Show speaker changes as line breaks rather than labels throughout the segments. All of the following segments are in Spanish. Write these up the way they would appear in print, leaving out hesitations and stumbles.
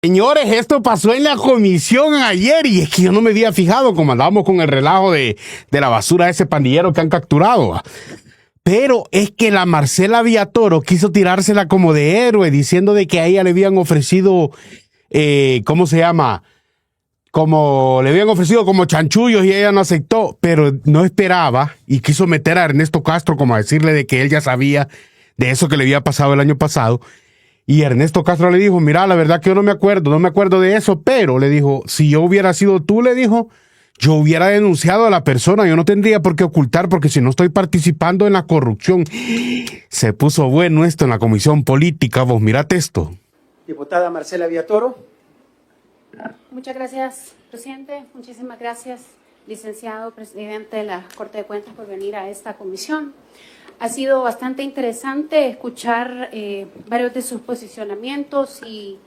Señores, esto pasó en la comisión ayer y es que yo no me había fijado como andábamos con el relajo de la basura de ese pandillero que han capturado. Pero es que la Marcela Villatoro quiso tirársela como de héroe diciendo de que a ella le habían ofrecido, ¿cómo se llama? Como le habían ofrecido como chanchullos y ella no aceptó, pero no esperaba y quiso meter a Ernesto Castro como a decirle de que él ya sabía de eso que le había pasado el año pasado. Y Ernesto Castro le dijo, mira, la verdad que yo no me acuerdo de eso, pero le dijo, si yo hubiera sido tú, le dijo, yo hubiera denunciado a la persona, yo no tendría por qué ocultar, porque si no estoy participando en la corrupción. Se puso bueno esto en la comisión política, vos mirate esto.
Diputada Marcela Villatoro.
Muchas gracias, presidente. Muchísimas gracias, licenciado presidente de la Corte de Cuentas, por venir a esta comisión. Ha sido bastante interesante escuchar varios de sus posicionamientos y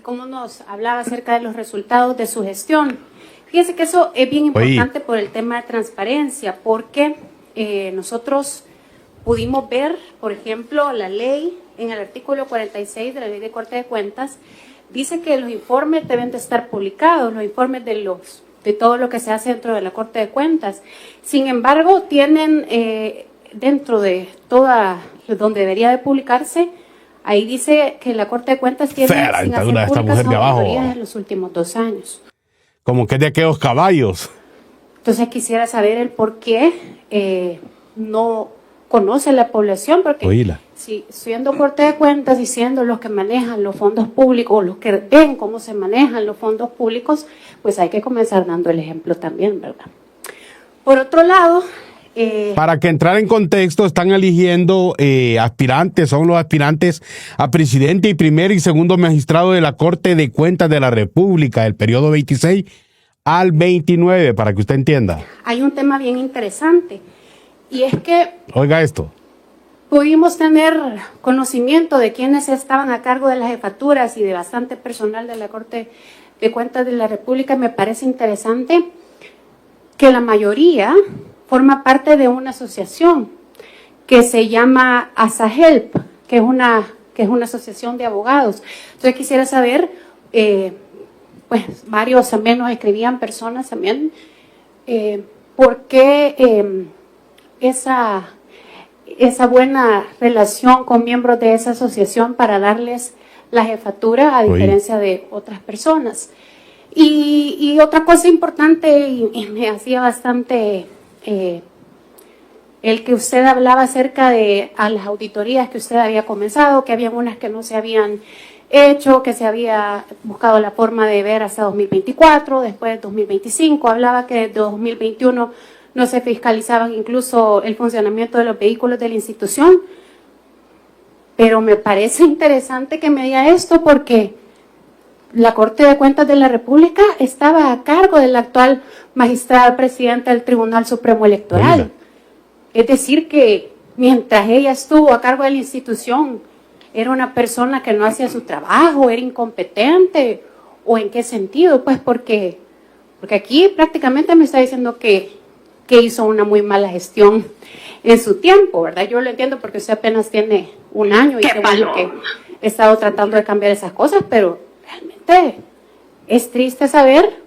cómo nos hablaba acerca de los resultados de su gestión. Fíjese que eso es bien importante por el tema de transparencia, porque nosotros pudimos ver, por ejemplo, la ley en el artículo 46 de la Ley de Corte de Cuentas, dice que los informes deben de estar publicados, los informes de todo lo que se hace dentro de la Corte de Cuentas. Sin embargo, tienen dentro de toda donde debería de publicarse, ahí dice que la Corte de Cuentas tiene sin hacer públicas auditorías en los últimos 2 años.
Como que es de aquellos caballos.
Entonces quisiera saber el por qué no conoce la población, porque si siendo Corte de Cuentas y siendo los que manejan los fondos públicos, los que ven cómo se manejan los fondos públicos, pues hay que comenzar dando el ejemplo también, ¿verdad? Por otro lado,
para que entrar en contexto, están eligiendo aspirantes, son los aspirantes a presidente y primer y segundo magistrado de la Corte de Cuentas de la República, del periodo 26 al 29, para que usted entienda.
Hay un tema bien interesante, y es que...
Oiga esto.
Pudimos tener conocimiento de quienes estaban a cargo de las jefaturas y de bastante personal de la Corte de Cuentas de la República. Me parece interesante que la mayoría forma parte de una asociación que se llama ASAHELP, que es una asociación de abogados. Entonces quisiera saber, pues varios también nos escribían personas también, por qué esa buena relación con miembros de esa asociación para darles la jefatura a diferencia de otras personas. Y otra cosa importante, y me hacía bastante el que usted hablaba acerca de a las auditorías que usted había comenzado, que había unas que no se habían hecho, que se había buscado la forma de ver hasta 2024, después de 2025, hablaba que de 2021 no se fiscalizaban incluso el funcionamiento de los vehículos de la institución. Pero me parece interesante que me diga esto porque la Corte de Cuentas de la República estaba a cargo de la actual magistrada presidenta del Tribunal Supremo Electoral. Es decir que mientras ella estuvo a cargo de la institución, era una persona que no hacía su trabajo, era incompetente, ¿o en qué sentido? Pues porque aquí prácticamente me está diciendo que hizo una muy mala gestión en su tiempo, ¿verdad? Yo lo entiendo porque usted apenas tiene 1 año y qué bueno que he estado tratando de cambiar esas cosas, pero realmente es triste saber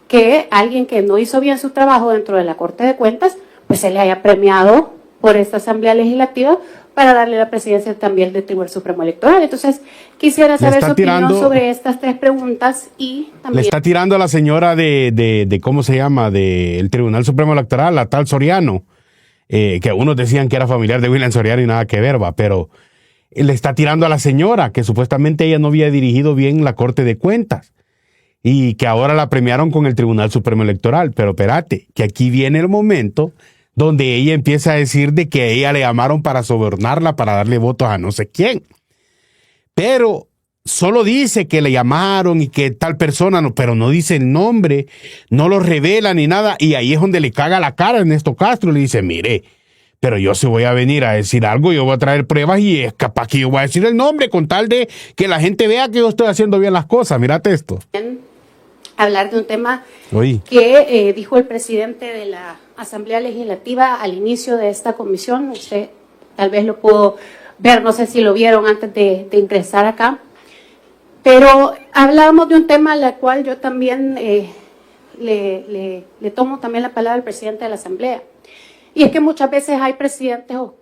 que alguien que no hizo bien su trabajo dentro de la Corte de Cuentas, pues se le haya premiado por esta Asamblea Legislativa para darle la presidencia también del Tribunal Supremo Electoral. Entonces, quisiera saber su opinión sobre estas 3 preguntas y también...
Le está tirando a la señora de ¿cómo se llama? Del Tribunal Supremo Electoral, la tal Soriano, que unos decían que era familiar de William Soriano y nada que ver, va, pero le está tirando a la señora, que supuestamente ella no había dirigido bien la Corte de Cuentas y que ahora la premiaron con el Tribunal Supremo Electoral. Pero espérate, que aquí viene el momento donde ella empieza a decir de que a ella le llamaron para sobornarla, para darle votos a no sé quién. Pero solo dice que le llamaron y que tal persona, pero no dice el nombre, no lo revela ni nada. Y ahí es donde le caga la cara a Ernesto Castro. Le dice, mire, pero yo si voy a venir a decir algo, yo voy a traer pruebas y es capaz que yo voy a decir el nombre con tal de que la gente vea que yo estoy haciendo bien las cosas. Mírate esto.
Hablar de un tema que dijo el presidente de la Asamblea Legislativa al inicio de esta comisión. Usted tal vez lo pudo ver, no sé si lo vieron antes de ingresar acá. Pero hablábamos de un tema al cual yo también le tomo también la palabra al presidente de la Asamblea. Y es que muchas veces hay presidentes o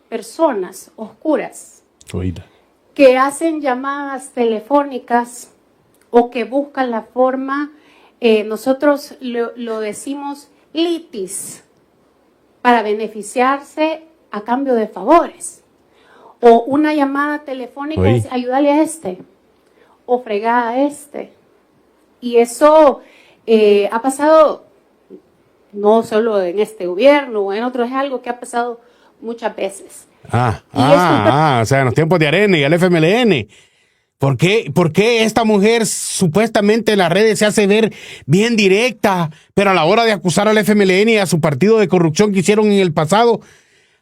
personas oscuras
Oída.
que hacen llamadas telefónicas o que buscan la forma, nosotros lo decimos litis, para beneficiarse a cambio de favores. O una llamada telefónica es ayúdale a este, o fregada a este. Y eso ha pasado no solo en este gobierno o en otros, es algo que ha pasado muchas veces.
O sea, en los tiempos de Arena y el FMLN. ¿Por qué esta mujer supuestamente en las redes se hace ver bien directa, pero a la hora de acusar al FMLN y a su partido de corrupción que hicieron en el pasado?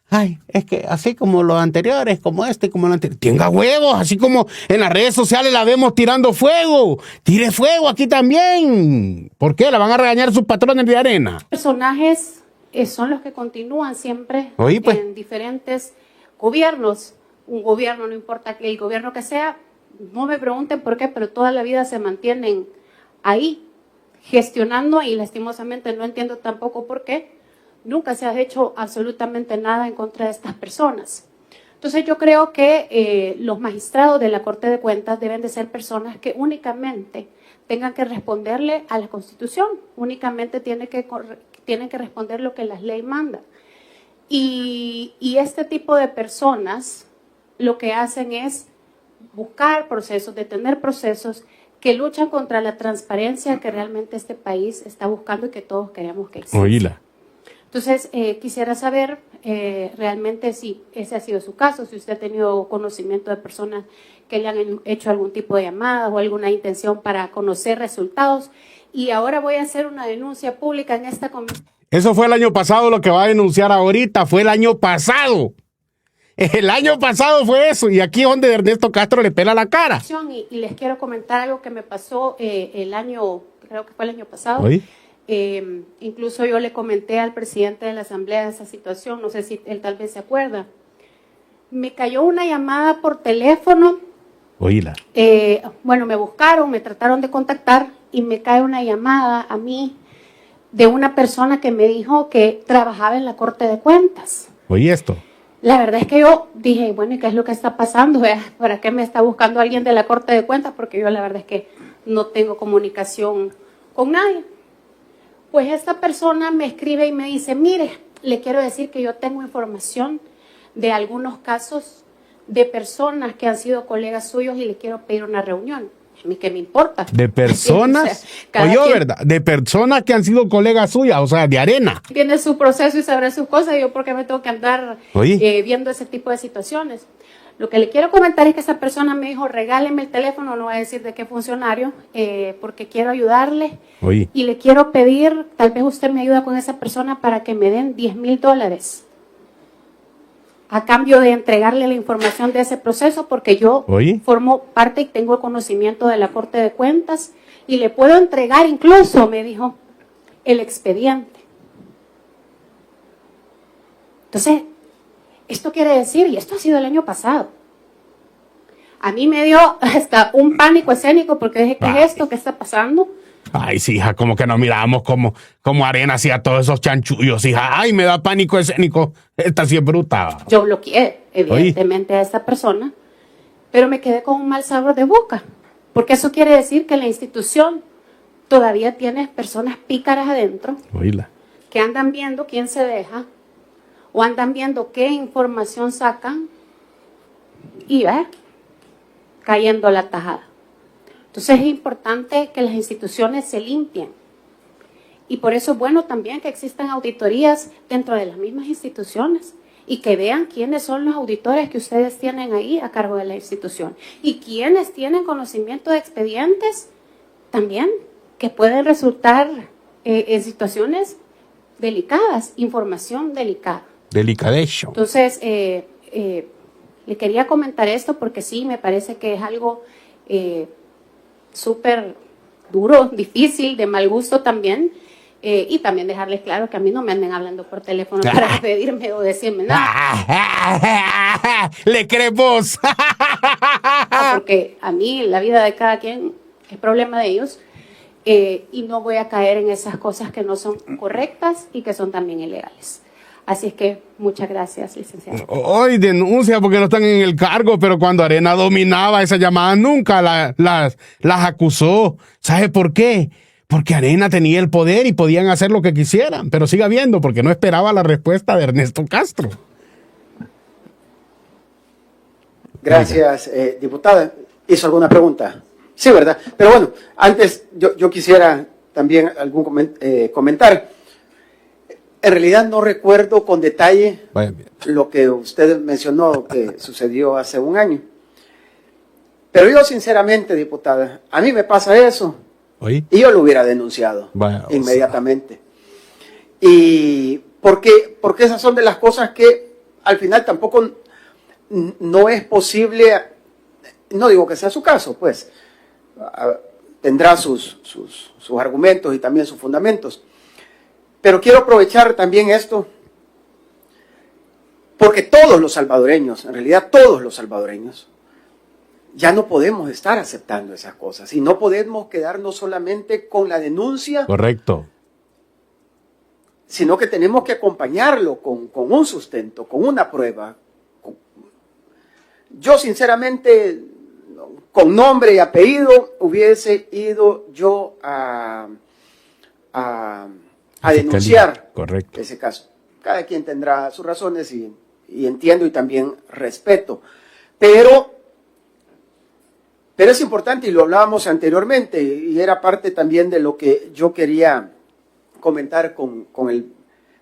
Ay, es que así como los anteriores, como este, como el anterior. Tenga huevos, así como en las redes sociales la vemos tirando fuego. Tire fuego aquí también. ¿Por qué? ¿La van a regañar sus patrones de Arena?
Personajes son los que continúan siempre en diferentes gobiernos. Un gobierno, no importa el gobierno que sea, no me pregunten por qué, pero toda la vida se mantienen ahí, gestionando, y lastimosamente no entiendo tampoco por qué nunca se ha hecho absolutamente nada en contra de estas personas. Entonces yo creo que los magistrados de la Corte de Cuentas deben de ser personas que únicamente tengan que responderle a la Constitución, únicamente tienen que responder lo que la ley manda. Y este tipo de personas lo que hacen es buscar procesos, detener procesos que luchan contra la transparencia que realmente este país está buscando y que todos queremos que exista.
Oíla.
Entonces, quisiera saber realmente si ese ha sido su caso, si usted ha tenido conocimiento de personas que le han hecho algún tipo de llamada o alguna intención para conocer resultados. Y ahora voy a hacer una denuncia pública en esta comisión.
Eso fue el año pasado, lo que va a denunciar ahorita fue el año pasado. El año pasado fue eso, y aquí es donde Ernesto Castro le pela la cara.
Y les quiero comentar algo que me pasó creo que fue el año pasado.
¿Oí?
Incluso yo le comenté al presidente de la Asamblea de esa situación, no sé si él tal vez se acuerda. Me cayó una llamada por teléfono.
Oíla.
Me buscaron, me trataron de contactar y me cae una llamada a mí de una persona que me dijo que trabajaba en la Corte de Cuentas.
¿Oí esto?
La verdad es que yo dije, bueno, ¿y qué es lo que está pasando? ¿Para qué me está buscando alguien de la Corte de Cuentas? Porque yo la verdad es que no tengo comunicación con nadie. Pues esta persona me escribe y me dice, mire, le quiero decir que yo tengo información de algunos casos de personas que han sido colegas suyos y le quiero pedir una reunión. A mí, ¿qué me importa?
¿De personas? ¿Verdad? De personas que han sido colegas suyas, o sea, de Arena.
Tiene su proceso y sabrá sus cosas, y yo porque me tengo que andar viendo ese tipo de situaciones. Lo que le quiero comentar es que esa persona me dijo, regáleme el teléfono, no voy a decir de qué funcionario, porque quiero ayudarle. Y le quiero pedir, tal vez usted me ayuda con esa persona para que me den $10,000 a cambio de entregarle la información de ese proceso, porque yo formo parte y tengo conocimiento de la Corte de Cuentas y le puedo entregar incluso, me dijo, el expediente. Entonces, esto quiere decir, y esto ha sido el año pasado, a mí me dio hasta un pánico escénico porque dije, ¿qué es esto? ¿Qué está pasando?
Ay, sí, hija, como que nos miramos como Arena hacía todos esos chanchullos, hija. Ay, me da pánico escénico. Esta sí es bruta.
Yo bloqueé, evidentemente, a esta persona, pero me quedé con un mal sabor de boca, porque eso quiere decir que la institución todavía tiene personas pícaras adentro, que andan viendo quién se deja, o andan viendo qué información sacan, y cayendo la tajada. Entonces es importante que las instituciones se limpien. Y por eso es bueno también que existan auditorías dentro de las mismas instituciones y que vean quiénes son los auditores que ustedes tienen ahí a cargo de la institución. Y quienes tienen conocimiento de expedientes también que pueden resultar en situaciones delicadas, información delicada.
Delicadation.
Entonces, le quería comentar esto porque sí, me parece que es algo súper duro, difícil, de mal gusto también, Y también dejarles claro que a mí no me anden hablando por teléfono para pedirme o decirme nada.
¿Le crees vos?
Porque a mí la vida de cada quien es problema de ellos. Y no voy a caer en esas cosas que no son correctas y que son también ilegales. Así es que muchas gracias, licenciado.
Hoy denuncia porque no están en el cargo, pero cuando Arena dominaba esa llamada nunca las acusó. ¿Sabe por qué? Porque Arena tenía el poder y podían hacer lo que quisieran, pero siga viendo porque no esperaba la respuesta de Ernesto Castro.
Gracias, diputada. ¿Hizo alguna pregunta? Sí, ¿verdad? Pero bueno, antes yo quisiera también algún comentar. En realidad no recuerdo con detalle lo que usted mencionó que sucedió hace un año. Pero yo sinceramente, diputada, a mí me pasa eso.
¿Oí?
Y yo lo hubiera denunciado inmediatamente. Y porque esas son de las cosas que al final tampoco no es posible, no digo que sea su caso, pues tendrá sus argumentos y también sus fundamentos. Pero quiero aprovechar también esto, porque todos los salvadoreños, en realidad todos los salvadoreños, ya no podemos estar aceptando esas cosas y no podemos quedarnos solamente con la denuncia.
Correcto.
Sino que tenemos que acompañarlo con un sustento, con una prueba. Yo sinceramente, con nombre y apellido, hubiese ido yo a denunciar ese caso. Cada quien tendrá sus razones y entiendo y también respeto. Pero es importante, y lo hablábamos anteriormente, y era parte también de lo que yo quería comentar con el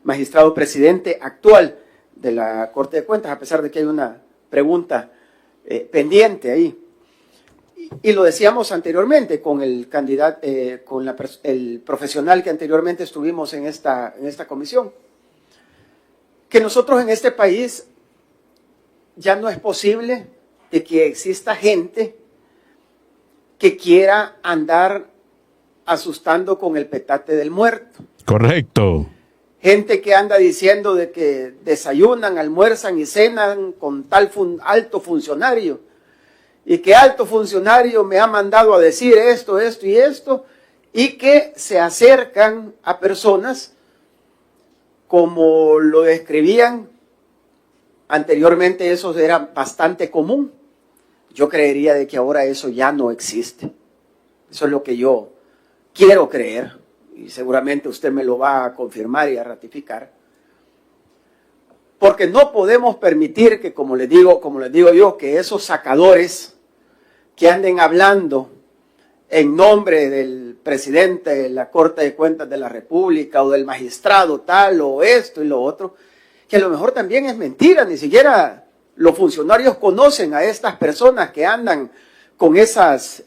magistrado presidente actual de la Corte de Cuentas, a pesar de que hay una pregunta pendiente ahí. Y lo decíamos anteriormente con el candidato, con el profesional que anteriormente estuvimos en esta comisión, que nosotros en este país ya no es posible de que exista gente que quiera andar asustando con el petate del muerto.
Correcto.
Gente que anda diciendo de que desayunan, almuerzan y cenan con tal alto funcionario, y que alto funcionario me ha mandado a decir esto, esto y esto, y que se acercan a personas como lo describían anteriormente. Eso era bastante común. Yo creería de que ahora eso ya no existe. Eso es lo que yo quiero creer, y seguramente usted me lo va a confirmar y a ratificar. Porque no podemos permitir que, como les digo yo, que esos sacadores que anden hablando en nombre del presidente de la Corte de Cuentas de la República o del magistrado tal o esto y lo otro, que a lo mejor también es mentira, ni siquiera los funcionarios conocen a estas personas que andan con esos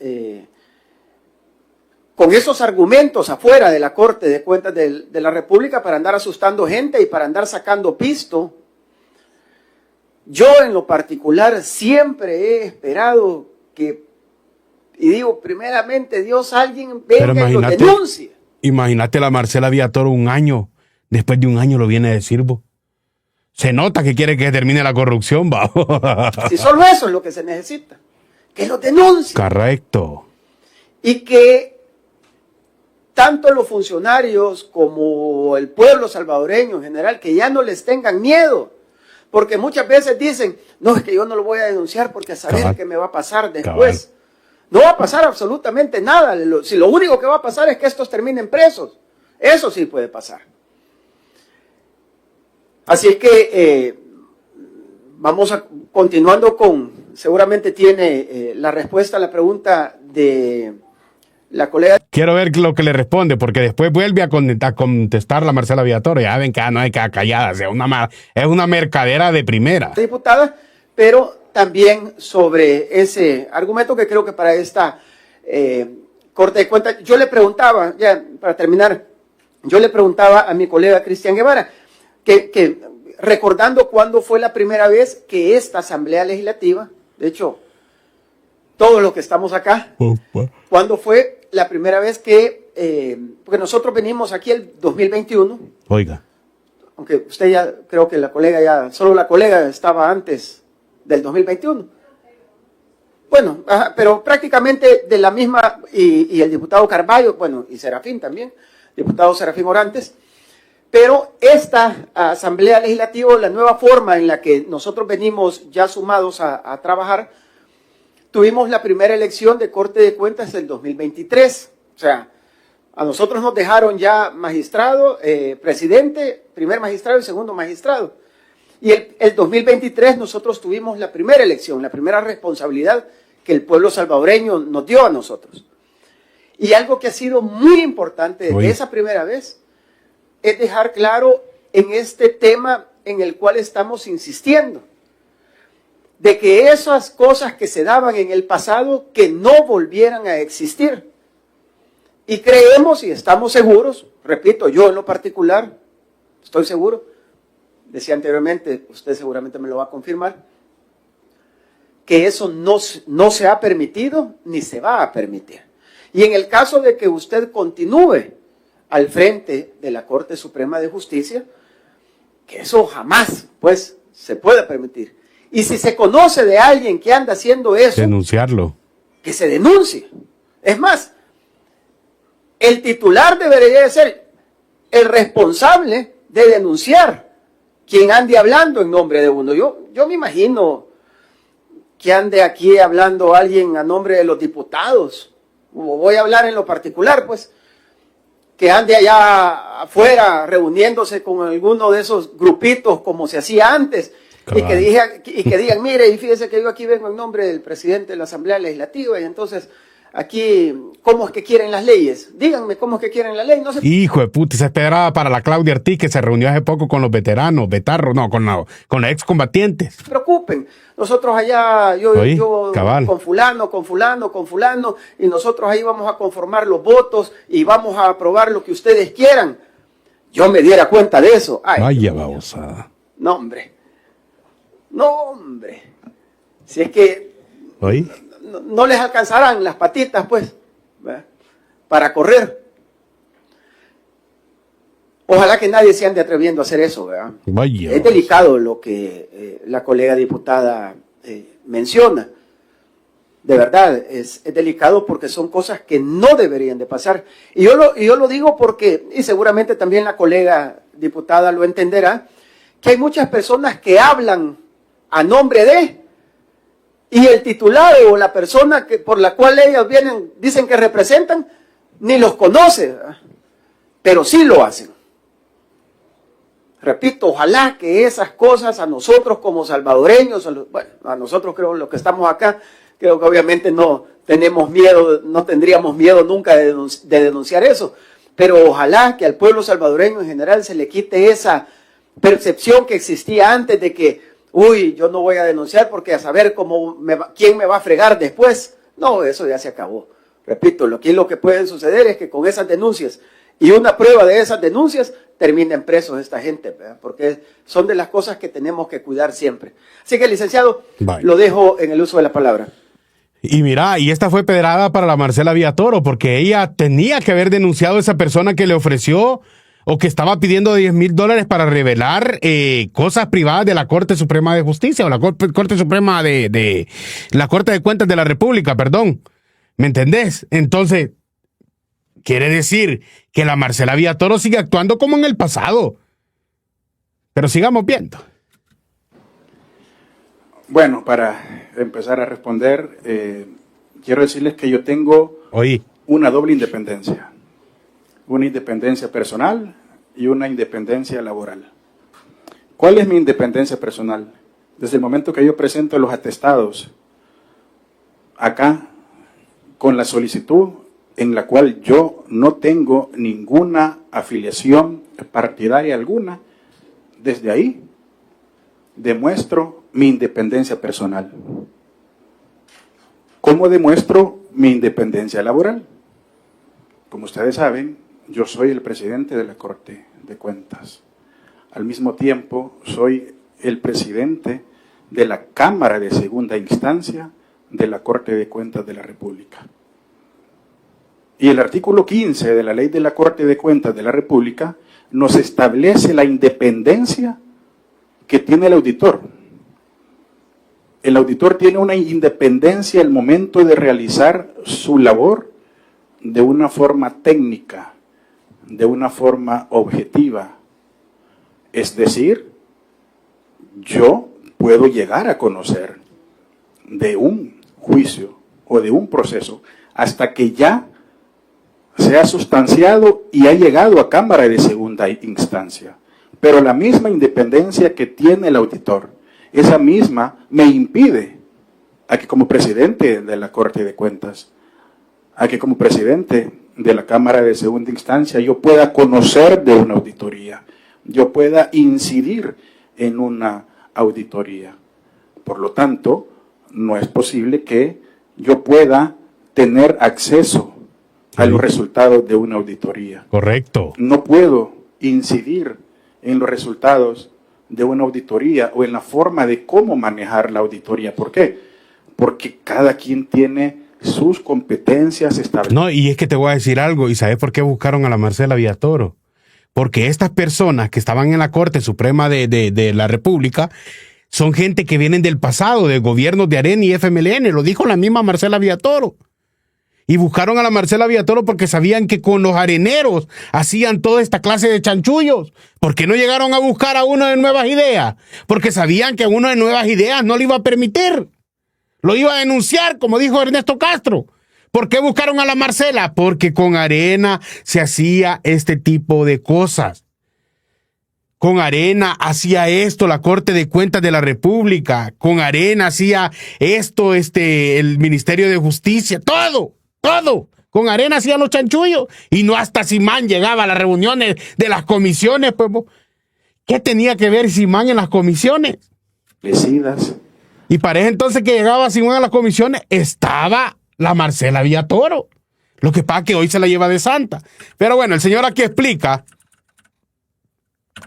argumentos afuera de la Corte de Cuentas de la República para andar asustando gente y para andar sacando pisto. Yo en lo particular siempre he esperado que, y digo, primeramente Dios, alguien venga y lo denuncie.
Imagínate la Marcela Villatoro un año, después de un año lo viene a decir vos. Se nota que quiere que termine la corrupción, va.
Si solo eso es lo que se necesita, que lo denuncie.
Correcto.
Y que tanto los funcionarios como el pueblo salvadoreño en general, que ya no les tengan miedo. Porque muchas veces dicen, no, es que yo no lo voy a denunciar porque a saber qué me va a pasar después. No va a pasar absolutamente nada. Si lo único que va a pasar es que estos terminen presos. Eso sí puede pasar. Así es que vamos continuando seguramente tiene la respuesta a la pregunta de la colega.
Quiero ver lo que le responde, porque después vuelve a contestar la Marcela Villatoro. Ya ven que no hay que callada, es una mercadera de primera.
Diputada, pero también sobre ese argumento que creo que para esta Corte de Cuentas, yo le preguntaba, ya para terminar, a mi colega Cristian Guevara, que recordando cuándo fue la primera vez que esta Asamblea Legislativa, de hecho, todos los que estamos acá, cuándo fue la primera vez que porque nosotros venimos aquí el 2021.
Oiga.
Aunque usted ya, creo que la colega ya, solo la colega estaba antes del 2021. Bueno, pero prácticamente de la misma, y el diputado Carballo, bueno, y Serafín también, diputado Serafín Orantes, pero esta Asamblea Legislativa, la nueva forma en la que nosotros venimos ya sumados a trabajar, tuvimos la primera elección de Corte de Cuentas del 2023, o sea, a nosotros nos dejaron ya magistrado, presidente, primer magistrado y segundo magistrado. Y el 2023 nosotros tuvimos la primera elección, la primera responsabilidad que el pueblo salvadoreño nos dio a nosotros. Y algo que ha sido muy importante desde esa primera vez es dejar claro en este tema en el cual estamos insistiendo, de que esas cosas que se daban en el pasado, que no volvieran a existir. Y creemos y estamos seguros, repito, yo en lo particular, estoy seguro, decía anteriormente, usted seguramente me lo va a confirmar, que eso no se ha permitido ni se va a permitir. Y en el caso de que usted continúe al frente de la Corte Suprema de Justicia, que eso jamás, pues, se puede permitir. Y si se conoce de alguien que anda haciendo eso,
denunciarlo.
Que se denuncie. Es más, el titular debería de ser el responsable de denunciar quien ande hablando en nombre de uno. Yo me imagino que ande aquí hablando alguien a nombre de los diputados, o voy a hablar en lo particular, pues, que ande allá afuera reuniéndose con alguno de esos grupitos como se hacía antes, y que digan, mire, y fíjese que yo aquí vengo en nombre del presidente de la Asamblea Legislativa, y entonces aquí, ¿cómo es que quieren las leyes? Díganme cómo es que quieren la ley. No se...
Hijo de puta, se esperaba para la Claudia Ortiz, que se reunió hace poco con los veteranos, con los excombatientes.
No se preocupen, nosotros allá, yo con fulano, y nosotros ahí vamos a conformar los votos y vamos a aprobar lo que ustedes quieran. Yo me diera cuenta de eso. Ay,
vaya babosada.
No, hombre. Si es que no les alcanzarán las patitas, pues, ¿verdad?, para correr. Ojalá que nadie se ande atreviendo a hacer eso, ¿verdad?
Vaya.
Es delicado lo que la colega diputada menciona. De verdad, es delicado porque son cosas que no deberían de pasar. Y yo lo digo porque, y seguramente también la colega diputada lo entenderá, que hay muchas personas que hablan a nombre de, y el titular o la persona por la cual ellos dicen que representan, ni los conoce, ¿verdad?, pero sí lo hacen. Repito, ojalá que esas cosas a nosotros como salvadoreños, bueno, a nosotros creo los que estamos acá, creo que obviamente no tenemos miedo, no tendríamos miedo nunca de denunciar eso, pero ojalá que al pueblo salvadoreño en general se le quite esa percepción que existía antes de que, yo no voy a denunciar porque a saber quién me va a fregar después. No, eso ya se acabó. Repito, lo que puede suceder es que con esas denuncias y una prueba de esas denuncias terminen presos esta gente, ¿verdad?, porque son de las cosas que tenemos que cuidar siempre. Así que, licenciado, lo dejo en el uso de la palabra.
Y mira, y esta fue pedrada para la Marcela Villatoro, porque ella tenía que haber denunciado a esa persona que le ofreció o que estaba pidiendo $10,000 para revelar cosas privadas de la Corte Suprema de Justicia, o la Corte Suprema de la Corte de Cuentas de la República, perdón. ¿Me entendés? Entonces, quiere decir que la Marcela Villatoro sigue actuando como en el pasado. Pero sigamos viendo.
Bueno, para empezar a responder, quiero decirles que yo tengo una doble independencia. Una independencia personal y una independencia laboral. ¿Cuál es mi independencia personal? Desde el momento que yo presento los atestados acá con la solicitud en la cual yo no tengo ninguna afiliación partidaria alguna, desde ahí demuestro mi independencia personal. ¿Cómo demuestro mi independencia laboral? Como ustedes saben, yo soy el presidente de la Corte de Cuentas. Al mismo tiempo, soy el presidente de la Cámara de Segunda Instancia de la Corte de Cuentas de la República. Y el artículo 15 de la Ley de la Corte de Cuentas de la República nos establece la independencia que tiene el auditor. El auditor tiene una independencia al momento de realizar su labor de una forma técnica, de una forma objetiva. Es decir, yo puedo llegar a conocer de un juicio o de un proceso hasta que ya se ha sustanciado y ha llegado a Cámara de Segunda Instancia. Pero la misma independencia que tiene el auditor, esa misma me impide a que como presidente de la Corte de Cuentas, a que como presidente de la Cámara de Segunda Instancia yo pueda conocer de una auditoría, yo pueda incidir en una auditoría. Por lo tanto, no es posible que yo pueda tener acceso a los resultados de una auditoría.
Correcto.
No puedo incidir en los resultados de una auditoría o en la forma de cómo manejar la auditoría. ¿Por qué? Porque cada quien tiene sus competencias establecidas.
No, y es que te voy a decir algo, ¿y sabes por qué buscaron a la Marcela Villatoro? Porque estas personas que estaban en la Corte Suprema de la República son gente que vienen del pasado, de gobiernos de Arena y FMLN, lo dijo la misma Marcela Villatoro. Y buscaron a la Marcela Villatoro porque sabían que con los areneros hacían toda esta clase de chanchullos. ¿Por qué no llegaron a buscar a uno de Nuevas Ideas? Porque sabían que a uno de Nuevas Ideas no le iba a permitir. Lo iba a denunciar, como dijo Ernesto Castro. ¿Por qué buscaron a la Marcela? Porque con Arena se hacía este tipo de cosas. Con Arena hacía esto la Corte de Cuentas de la República. Con Arena hacía esto el Ministerio de Justicia. Todo. Con Arena hacían los chanchullos. Y no hasta Simán llegaba a las reuniones de las comisiones. Pues, ¿qué tenía que ver Simán en las comisiones? Y parece entonces que llegaba Simán a las comisiones, estaba la Marcela Villatoro. Lo que pasa es que hoy se la lleva de santa. Pero bueno, el señor aquí explica.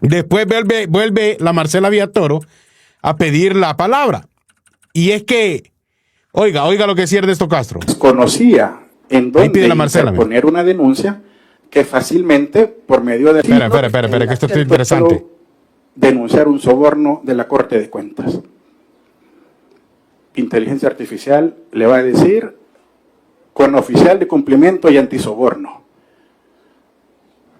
Después vuelve la Marcela Villatoro a pedir la palabra. Y es que, oiga lo que decía Ernesto Castro.
Conocía en dónde interponer una denuncia que fácilmente, por medio de...
Espera, que esto es interesante.
Denunciar un soborno de la Corte de Cuentas. Inteligencia artificial le va a decir con oficial de cumplimiento y antisoborno.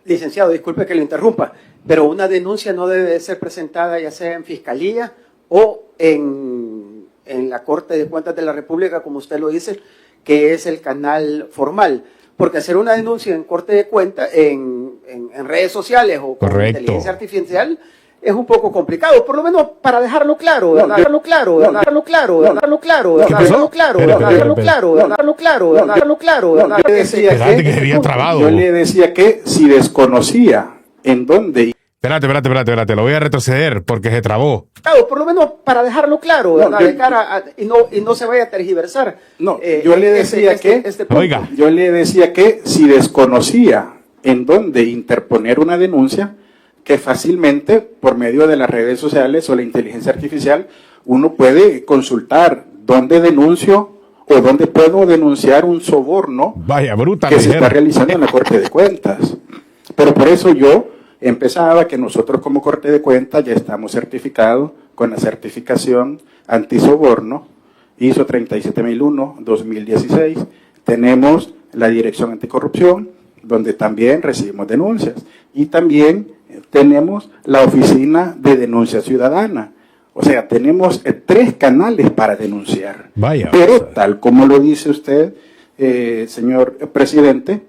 Licenciado, disculpe que lo interrumpa, pero una denuncia no debe ser presentada ya sea en Fiscalía o en la Corte de Cuentas de la República, como usted lo dice, que es el canal formal. Porque hacer una denuncia en Corte de Cuentas, en redes sociales o con inteligencia artificial, es un poco complicado, por lo menos para dejarlo claro.
Yo le decía que si desconocía en dónde...
Espérate, lo voy a retroceder porque se trabó.
Claro, por lo menos para dejarlo claro, de cara y no se vaya a tergiversar.
No, yo le decía yo le decía que si desconocía en dónde interponer una denuncia, que fácilmente por medio de las redes sociales o la inteligencia artificial uno puede consultar dónde denuncio o dónde puedo denunciar un soborno que se está realizando en la Corte de Cuentas. Pero por eso yo empezaba que nosotros como Corte de Cuentas ya estamos certificados con la certificación antisoborno ISO 37001-2016. Tenemos la Dirección Anticorrupción, donde también recibimos denuncias. Y también tenemos la Oficina de Denuncia Ciudadana. O sea, tenemos 3 canales para denunciar. Pero tal como lo dice usted, señor presidente,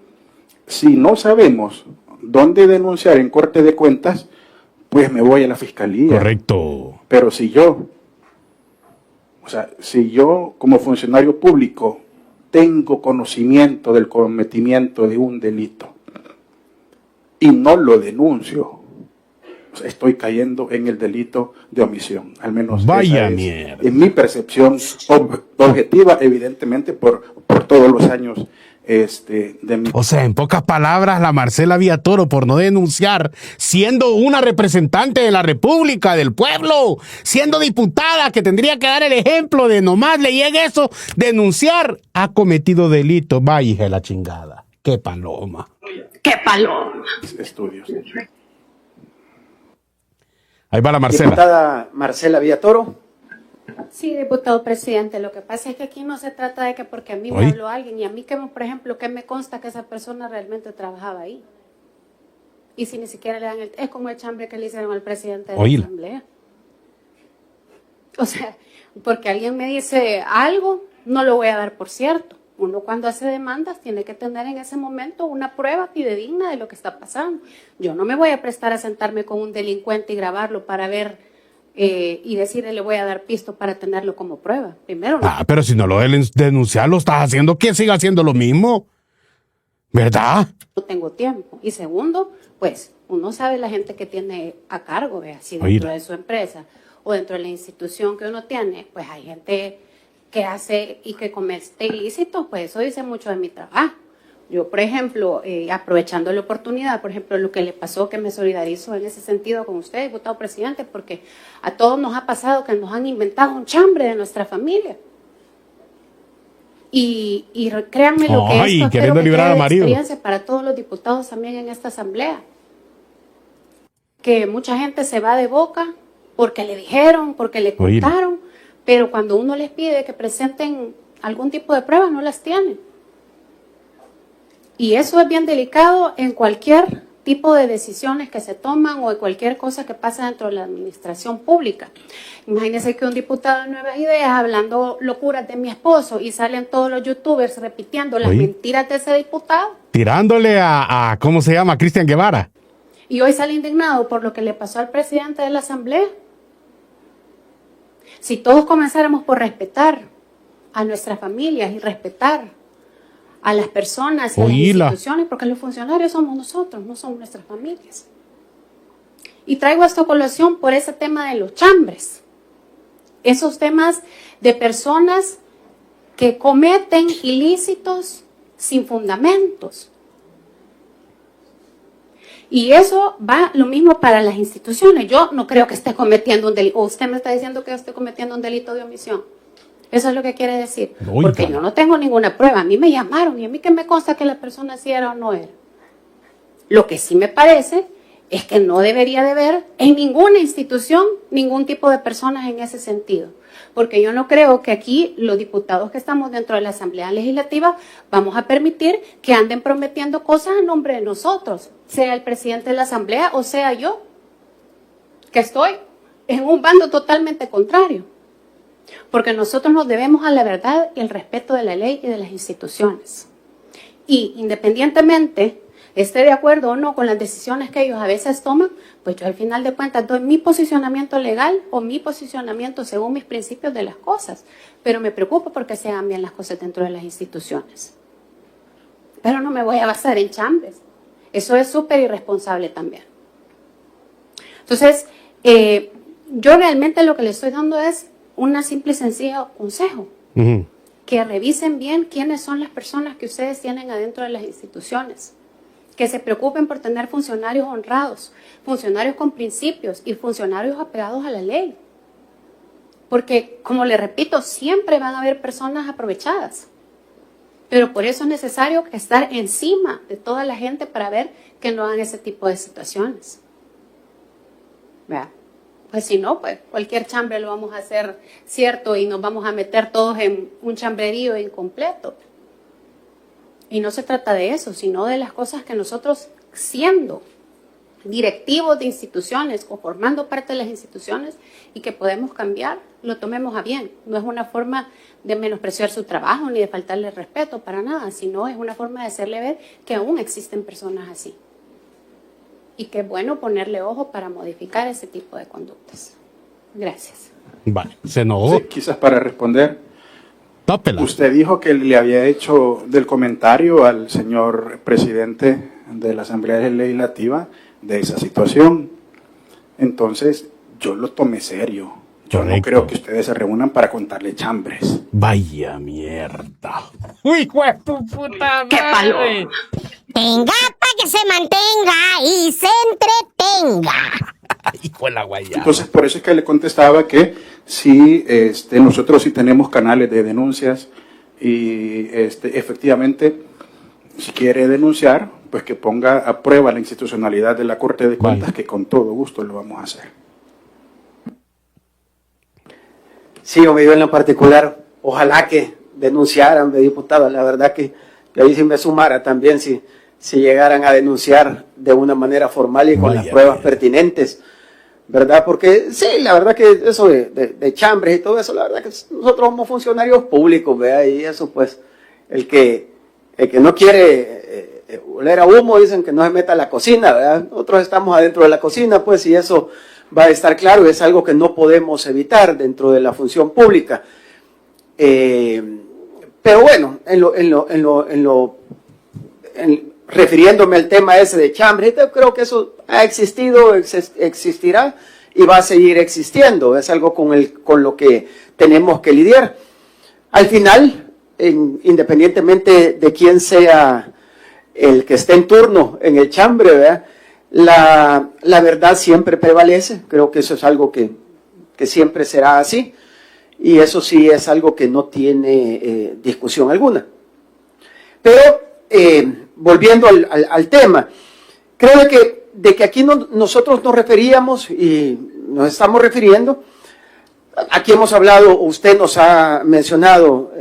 si no sabemos dónde denunciar en Corte de Cuentas, pues me voy a la Fiscalía.
Correcto.
Pero si yo como funcionario público tengo conocimiento del cometimiento de un delito y no lo denuncio, estoy cayendo en el delito de omisión. Al menos en mi percepción objetiva, evidentemente por todos los años
O sea, en pocas palabras, la Marcela Villatoro, por no denunciar, siendo una representante de la República, del pueblo, siendo diputada, que tendría que dar el ejemplo de nomás le llegue eso, denunciar, ha cometido delito. Vaya, hija de la chingada. ¡Qué paloma!
¡Qué paloma!
Estudios.
Ahí va la Marcela.
Diputada Marcela Villatoro.
Sí, diputado presidente, lo que pasa es que aquí no se trata de que porque a mí me habló alguien y a mí, que por ejemplo, que me consta que esa persona realmente trabajaba ahí. Y si ni siquiera le dan es como el chambre que le hicieron al presidente de la Asamblea. O sea, porque alguien me dice algo, no lo voy a dar por cierto. Uno cuando hace demandas tiene que tener en ese momento una prueba fidedigna de lo que está pasando. Yo no me voy a prestar a sentarme con un delincuente y grabarlo para ver y decirle le voy a dar pisto para tenerlo como prueba. Primero no.
Pero si no lo denunciar, lo estás haciendo, que siga haciendo lo mismo. ¿Verdad?
No tengo tiempo. Y segundo, pues uno sabe la gente que tiene a cargo, ¿ve? Si dentro de su empresa o dentro de la institución que uno tiene, pues hay gente que hace y que comete ilícitos, pues eso dice mucho de mi trabajo. Yo, por ejemplo, aprovechando la oportunidad, por ejemplo, lo que le pasó, que me solidarizo en ese sentido con usted, diputado presidente, porque a todos nos ha pasado que nos han inventado un chambre de nuestra familia. Y créanme lo que esto
queriendo liberar al marido.
Experiencia para todos los diputados también en esta asamblea. Que mucha gente se va de boca porque le dijeron, porque le contaron, pero cuando uno les pide que presenten algún tipo de prueba, no las tienen. Y eso es bien delicado en cualquier tipo de decisiones que se toman o en cualquier cosa que pasa dentro de la administración pública. Imagínense que un diputado de Nuevas Ideas hablando locuras de mi esposo y salen todos los youtubers repitiendo las mentiras de ese diputado.
Tirándole a ¿cómo se llama? Cristian Guevara.
Y hoy sale indignado por lo que le pasó al presidente de la Asamblea. Si todos comenzáramos por respetar a nuestras familias y respetar a las personas y a las instituciones, porque los funcionarios somos nosotros, no somos nuestras familias. Y traigo esta colación por ese tema de los chambres. Esos temas de personas que cometen ilícitos sin fundamentos. Y eso va lo mismo para las instituciones. Yo no creo que esté cometiendo un delito. O usted me está diciendo que yo estoy cometiendo un delito de omisión. Eso es lo que quiere decir. Porque yo no tengo ninguna prueba. A mí me llamaron y a mí que me consta que la persona sí era o no era. Lo que sí me parece es que no debería de haber en ninguna institución ningún tipo de personas en ese sentido. Porque yo no creo que aquí los diputados que estamos dentro de la Asamblea Legislativa vamos a permitir que anden prometiendo cosas a nombre de nosotros, sea el presidente de la Asamblea o sea yo, que estoy en un bando totalmente contrario. Porque nosotros nos debemos a la verdad y el respeto de la ley y de las instituciones. Y independientemente esté de acuerdo o no con las decisiones que ellos a veces toman, pues yo al final de cuentas doy mi posicionamiento legal o mi posicionamiento según mis principios de las cosas. Pero me preocupo porque se hagan bien las cosas dentro de las instituciones. Pero no me voy a basar en chambres. Eso es súper irresponsable también. Entonces, yo realmente lo que le estoy dando es una simple y sencilla consejo. Que revisen bien quiénes son las personas que ustedes tienen adentro de las instituciones. Que se preocupen por tener funcionarios honrados, funcionarios con principios y funcionarios apegados a la ley. Porque, como le repito, siempre van a haber personas aprovechadas. Pero por eso es necesario estar encima de toda la gente para ver que no hagan ese tipo de situaciones. ¿Verdad? Pues si no, pues cualquier chambre lo vamos a hacer cierto y nos vamos a meter todos en un chambrerío incompleto. Y no se trata de eso, sino de las cosas que nosotros, siendo directivos de instituciones o formando parte de las instituciones y que podemos cambiar, lo tomemos a bien. No es una forma de menospreciar su trabajo ni de faltarle respeto para nada, sino es una forma de hacerle ver que aún existen personas así. Y que es bueno ponerle ojo para modificar ese tipo de conductas. Gracias.
Vale, se enojó.
Sí, quizás para responder.
Tópela.
Usted dijo que le había hecho del comentario al señor presidente de la Asamblea Legislativa de esa situación. Entonces, yo lo tomé serio. Yo no creo que ustedes se reúnan para contarle chambres.
Vaya mierda. ¡Uy, güey, tu puta madre!
¡Qué palo!
Tenga para que se mantenga y se entretenga.
Hijo de la guayaba.
Entonces, por eso es que le contestaba que sí, nosotros sí tenemos canales de denuncias y efectivamente si quiere denunciar, pues que ponga a prueba la institucionalidad de la Corte de Cuentas, que con todo gusto lo vamos a hacer.
Sí, yo en lo particular, ojalá que denunciaran, diputado, la verdad que ahí sí me sumara también si llegaran a denunciar de una manera formal y con las pruebas pertinentes, ¿verdad? Porque sí, la verdad que eso de chambres y todo eso, la verdad que nosotros somos funcionarios públicos, ¿verdad? Y eso pues, el que no quiere oler a humo, dicen que no se meta a la cocina, ¿verdad? Nosotros estamos adentro de la cocina, pues, y eso va a estar claro, es algo que no podemos evitar dentro de la función pública. Pero bueno, refiriéndome al tema ese de chambre, creo que eso ha existido, existirá y va a seguir existiendo. Es algo con lo que tenemos que lidiar. Al final, independientemente de quién sea el que esté en turno en el chambre, ¿verdad? La verdad siempre prevalece. Creo que eso es algo que siempre será así. Y eso sí es algo que no tiene discusión alguna. Pero, volviendo al tema, creo de que aquí nosotros nos referíamos y nos estamos refiriendo, aquí hemos hablado, usted nos ha mencionado,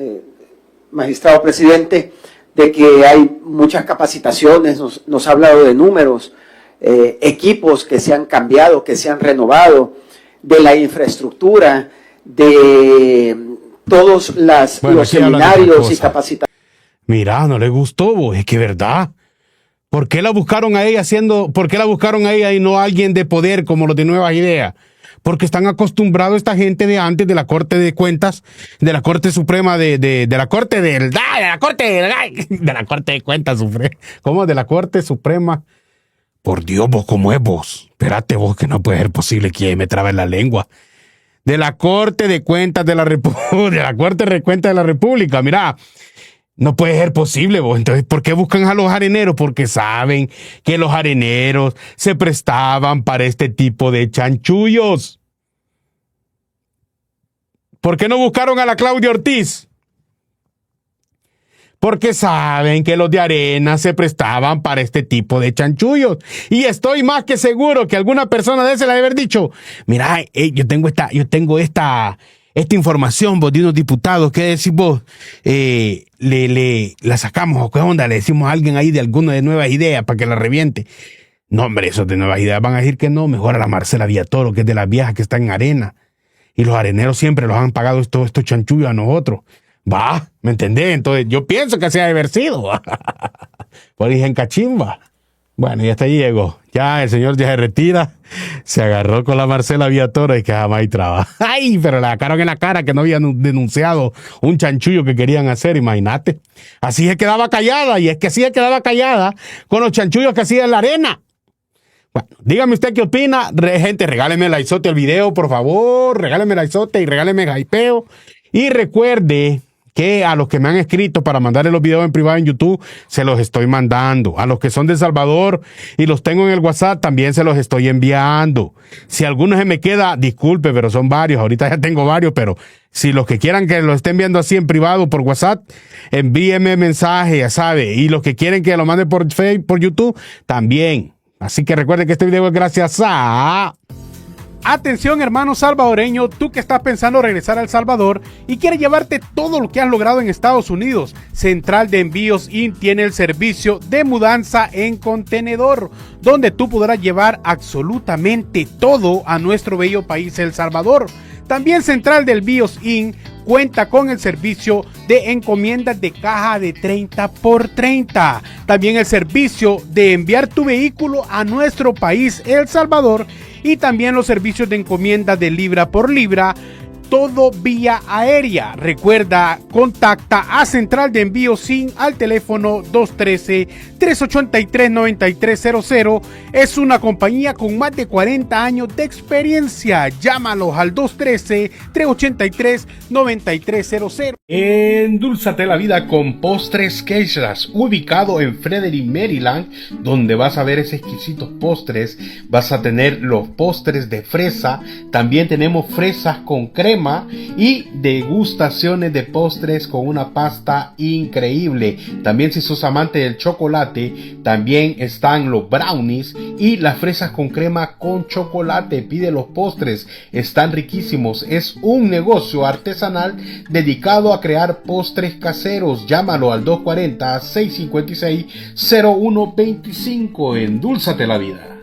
magistrado presidente, de que hay muchas capacitaciones, nos ha hablado de números, equipos que se han cambiado, que se han renovado, de la infraestructura, de todos los seminarios y capacitaciones.
Mira, no le gustó, vos, es que verdad. ¿Por qué la buscaron a ella y no a alguien de poder como los de Nuevas Ideas? Porque están acostumbrados esta gente de antes de la Corte de Cuentas, de la Corte Suprema de la Corte de la Corte de Cuentas, ¿cómo? De la Corte Suprema. Por Dios, vos, ¿cómo es vos? Espérate vos, que no puede ser posible que me trabe la lengua. De la Corte de Cuentas de la República, de la Corte de Cuentas de la República, mira. No puede ser posible, vos. Entonces, ¿por qué buscan a los areneros? Porque saben que los areneros se prestaban para este tipo de chanchullos. ¿Por qué no buscaron a la Claudia Ortiz? Porque saben que los de arena se prestaban para este tipo de chanchullos. Y estoy más que seguro que alguna persona de ese le debe haber dicho, mira, yo tengo esta información, vos, de unos diputados, ¿qué decís vos? La sacamos, ¿o qué onda? Le decimos a alguien ahí de alguna de Nuevas Ideas para que la reviente. No, hombre, esos de Nuevas Ideas van a decir que no, mejor a la Marcela Villatoro, que es de las viejas que está en arena. Y los areneros siempre los han pagado estos chanchullos a nosotros. Va, ¿me entendés? Entonces yo pienso que se ha de haber sido. Por ahí en cachimba. Bueno, y hasta ahí llegó. Ya el señor ya se retira, se agarró con la Marcela Villatoro y que jamás hay trabajo. Ay, pero le sacaron en la cara que no habían denunciado un chanchullo que querían hacer, imagínate. Así se quedaba callada, y es que así se quedaba callada con los chanchullos que hacía en la arena. Bueno, dígame usted qué opina. Gente, regáleme likezote al video, por favor. Regáleme likezote y regáleme hypeo. Y recuerde que a los que me han escrito para mandarle los videos en privado en YouTube, se los estoy mandando. A los que son de El Salvador y los tengo en el WhatsApp, también se los estoy enviando. Si alguno se me queda, disculpe, pero son varios. Ahorita ya tengo varios, pero si los que quieran que los estén viendo así en privado por WhatsApp, envíenme mensaje, ya sabe. Y los que quieren que lo mande por Facebook, por YouTube, también. Así que recuerden que este video es gracias a... Atención, hermano salvadoreño, tú que estás pensando regresar a El Salvador y quieres llevarte todo lo que has logrado en Estados Unidos, Central de Envíos IN tiene el servicio de mudanza en contenedor, donde tú podrás llevar absolutamente todo a nuestro bello país El Salvador. También Central de Envíos IN cuenta con el servicio de encomiendas de caja de 30x30. También el servicio de enviar tu vehículo a nuestro país El Salvador, y también los servicios de encomienda de libra por libra, todo vía aérea. Recuerda, contacta a Central de Envíos SIN al teléfono 213-383-9300. Es una compañía con más de 40 años de experiencia. Llámalos al 213-383-9300. Endulzate la vida con Postres Quechas, ubicado en Frederick, Maryland, donde vas a ver esos exquisitos postres. Vas a tener los postres de fresa. También tenemos fresas con crema. crema y degustaciones de postres con una pasta increíble. También si sos amante del chocolate, también están los brownies y las fresas con crema con chocolate. Pide los postres, están riquísimos. Es un negocio artesanal dedicado a crear postres caseros. Llámalo al 240-656-0125. Endúlzate la vida.